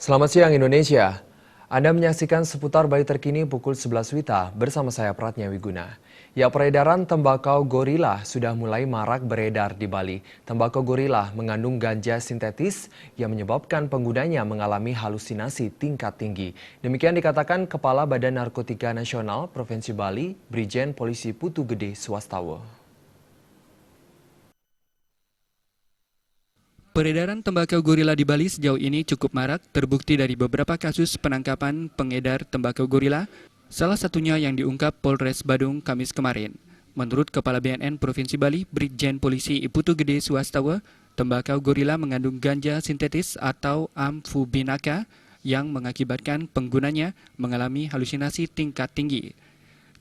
Selamat siang Indonesia. Anda menyaksikan seputar Bali terkini pukul 11 WITA bersama saya Pratnya Wiguna. Ya, peredaran tembakau gorila sudah mulai marak beredar di Bali. Tembakau gorila mengandung ganja sintetis yang menyebabkan penggunanya mengalami halusinasi tingkat tinggi. Demikian dikatakan Kepala Badan Narkotika Nasional Provinsi Bali, Brigjen Polisi Putu Gede Swastawa. Peredaran tembakau gorila di Bali sejauh ini cukup marak, terbukti dari beberapa kasus penangkapan pengedar tembakau gorila, salah satunya yang diungkap Polres Badung Kamis kemarin. Menurut Kepala BNN Provinsi Bali, Brigjen Polisi Putu Gede Swastawa, tembakau gorila mengandung ganja sintetis atau amfubinaka yang mengakibatkan penggunanya mengalami halusinasi tingkat tinggi.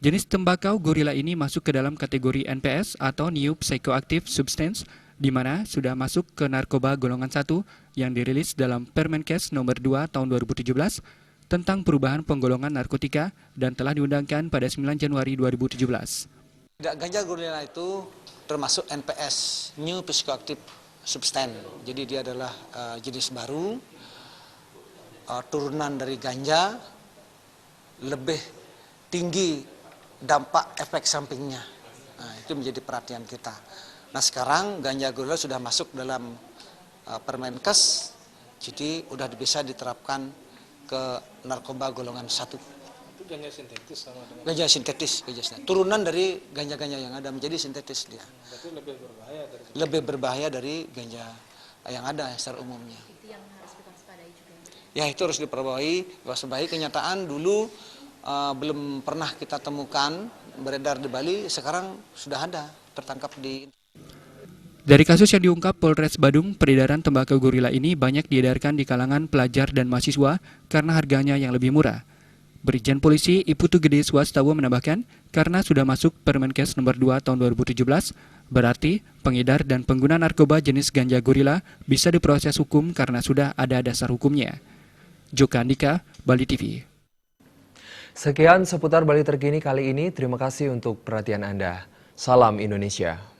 Jenis tembakau gorila ini masuk ke dalam kategori NPS atau New Psychoactive Substance, di mana sudah masuk ke narkoba golongan 1 yang dirilis dalam Permenkes nomor 2 tahun 2017 tentang perubahan penggolongan narkotika dan telah diundangkan pada 9 Januari 2017. Ganja gorila itu termasuk NPS, New Psychoactive Substance. Jadi dia adalah jenis baru, turunan dari ganja, lebih tinggi dampak efek sampingnya. Nah, itu menjadi perhatian kita. Nah, sekarang ganja gorila sudah masuk dalam Permenkes, jadi sudah bisa diterapkan ke narkoba golongan 1. Itu ganja sintetis sama dengan Ganja sintetis. Turunan dari ganja-ganja yang ada menjadi sintetis dia. berarti Lebih berbahaya dari ganja yang ada secara umumnya. Itu yang harus diwaspadai juga. Ya, itu harus diwaspadai. Kenyataan dulu belum pernah kita temukan beredar di Bali, sekarang sudah ada tertangkap di. Dari kasus yang diungkap Polres Badung, peredaran tembakau gorila ini banyak diedarkan di kalangan pelajar dan mahasiswa karena harganya yang lebih murah. Brigjen Polisi Putu Gede Swastawa menambahkan, karena sudah masuk Permenkes nomor 2 tahun 2017, berarti pengedar dan pengguna narkoba jenis ganja gorila bisa diproses hukum karena sudah ada dasar hukumnya. Joko Andika, Bali TV. Sekian seputar Bali terkini kali ini. Terima kasih untuk perhatian Anda. Salam Indonesia.